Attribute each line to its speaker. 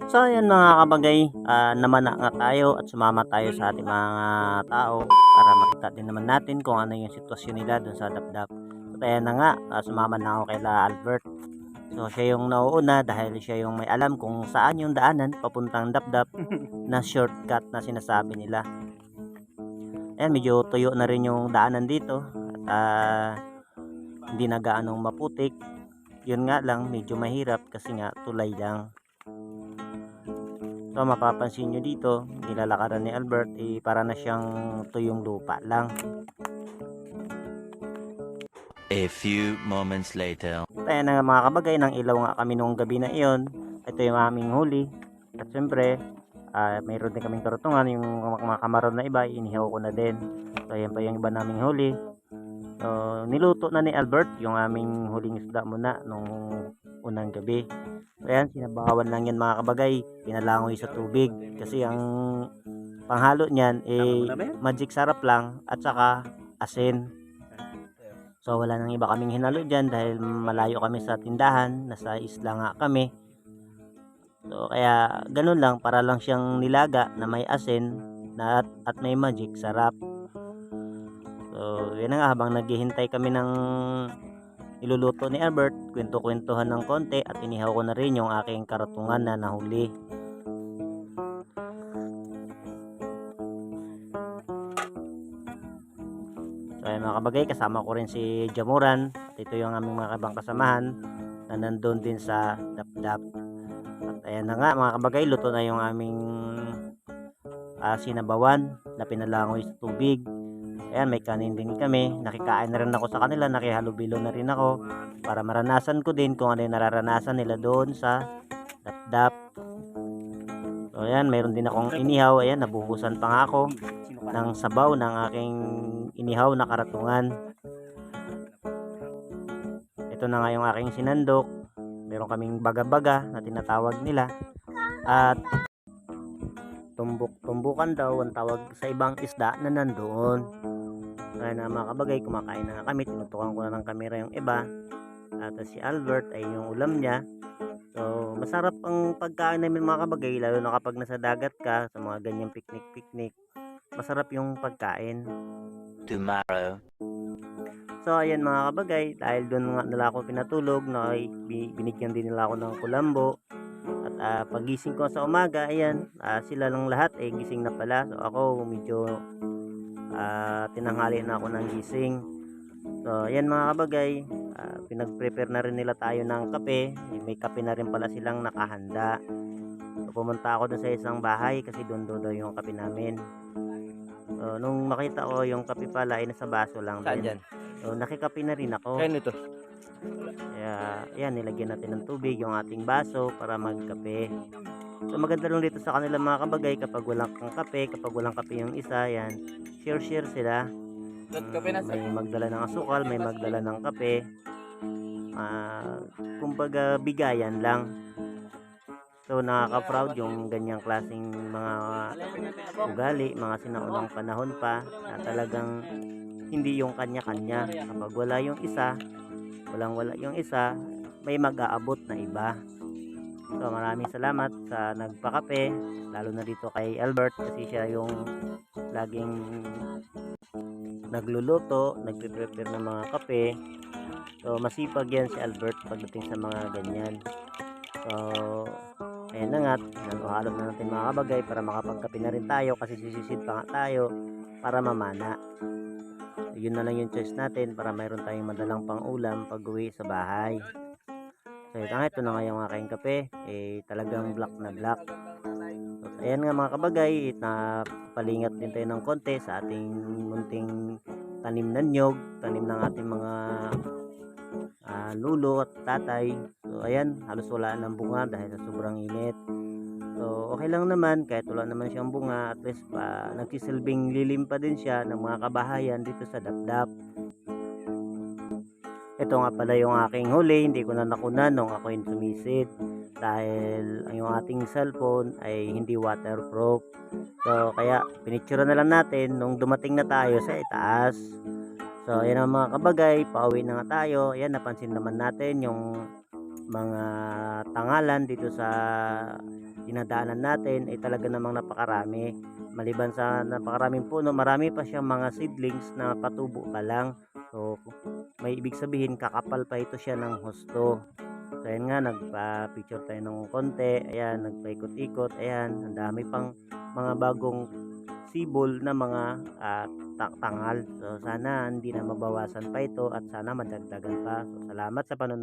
Speaker 1: So ayan mga kabagay, namana nga tayo at sumama tayo sa ating mga tao para makita din naman natin kung ano yung sitwasyon nila dun sa Dapdap. So ayan na nga, sumama na ako kay Albert. So siya yung nauuna dahil siya yung may alam kung saan yung daanan papuntang Dapdap na shortcut na sinasabi nila. Ayan, medyo tuyo na rin yung daanan dito at hindi na gaanong maputik. Yun nga lang, medyo mahirap kasi nga tulay lang. So mapapansin nyo dito, nilalakaran ni Albert para na siyang tuyong lupa lang.
Speaker 2: A few moments later.
Speaker 1: Kaya na nga mga kabagay, ng ilaw nga kami nung gabi na iyon. Ito yung aming huli. At syempre, mayroon din kaming karutungan. Yung mga kamaron na iba, inihaw ko na din. So yan pa yung iba naming huli. So niluto na ni Albert yung aming huling isda muna nung unang gabi. So yan, sinabawan lang yan mga kabagay. Pinalangoy sa tubig. Kasi ang panghalo niyan magic sarap lang at saka asin. So wala nang iba kaming hinalo dyan dahil malayo kami sa tindahan, nasa isla nga kami. So kaya ganun lang, para lang siyang nilaga na may asin at may magic sarap. So yun na nga, habang naghihintay kami ng iluluto ni Albert, kwento-kwentuhan ng konti at inihaw ko na rin yung aking karatungan na nahuli. So ayan mga kabagay, kasama ko rin si Jamuran. Ito yung aming mga kabang kasamahan na nandun din sa Dapdap. At ayan na nga mga kabagay, luto na yung aming sinabawan na pinalangoy sa tubig. Ayan, may kanin din kami. Nakikain na rin ako sa kanila, nakihalubilo na rin ako para maranasan ko din kung ano yung nararanasan nila doon sa Dapdap. So ayan, mayroon din akong inihaw. Ayan, nabuhusan pa nga ako ng sabaw ng aking inihaw na karatungan. Ito na nga yung aking sinandok. Meron kaming baga-baga na tinatawag nila. At tumbok-tumbukan daw ang tawag sa ibang isda na nandoon. Kaya na mga kabagay, kumakain na kami. Tinutukan ko na ng kamera yung iba. At si Albert ay yung ulam niya. So masarap ang pagkain namin mga kabagay, lalo na kapag nasa dagat ka sa mga ganyang picnic. Masarap yung pagkain.
Speaker 2: Tomorrow.
Speaker 1: So ayan mga kabagay, dahil doon nga nila ako pinatulog, na binigyan din nila ako ng kulambo. At pagising ko sa umaga, ayan, sila lang lahat ay gising na pala. So ako medyo tinanghali na ako ng gising. So ayan mga kabagay, pinag-prepare na rin nila tayo ng kape. May kape na rin pala silang nakahanda. So pumunta ako doon sa isang bahay kasi doon yung kape namin. So nung makita ko yung kape pala ay nasa baso lang din. So nakikape na rin ako.
Speaker 3: Ito.
Speaker 1: Kaya ayan, nilagyan natin ng tubig yung ating baso para magkape. So maganda lang dito sa kanila mga kabagay, kapag walang kang kape, kapag walang kape yung isa, yan, share sila. May magdala ng asukal, may magdala ng kape. Kumbaga bigayan lang. So nakaka-proud yung ganyang klaseng mga ugali, mga sinaunang panahon pa na talagang hindi yung kanya-kanya. Kapag wala yung isa, walang-wala yung isa, may mag-aabot na iba. So maraming salamat sa nagpakape, lalo na dito kay Albert kasi siya yung laging nagluluto, nagpe-prepare ng mga kape. So masipag yan si Albert pagdating sa mga ganyan. So ayan na nga, nanuhalog na natin mga kabagay para makapagkape na rin tayo kasi sisisid pa nga tayo para mamana. So, yun na lang yung choice natin para mayroon tayong madalang pang ulam pag uwi sa bahay. So ito na nga yung aking kape, talagang black na black. So ayan nga mga kabagay, palingat din tayo ng konti sa ating munting tanim na nyog, tanim ng ating mga lulo at tatay. So ayan, halos wala ng bunga dahil sa sobrang init. So okay lang naman, kahit wala naman siyang bunga, at least nagsisilbing lilim pa din siya ng mga kabahayan dito sa Dapdap. Ito nga pala yung aking huli, hindi ko na nakunan nung ako yung sumisid dahil yung ating cellphone ay hindi waterproof. So kaya pinicture na lang natin nung dumating na tayo sa itaas. So ayan ang mga kabagay, pauwi na nga tayo. Ayan, napansin naman natin yung mga tangalan dito sa dinadaanan natin ay talaga namang napakarami. Maliban sa napakaraming puno, marami pa siyang mga seedlings na patubo pa lang. So, may ibig sabihin kakapal pa ito siya ng husto. So, ayan nga, nagpa-picture tayo ng konti. Ayan, nagpaikot-ikot. Ayan, ang dami pang mga bagong sibol na mga tangal. So, sana hindi na mabawasan pa ito at sana madagdagan pa. So, salamat sa panonood.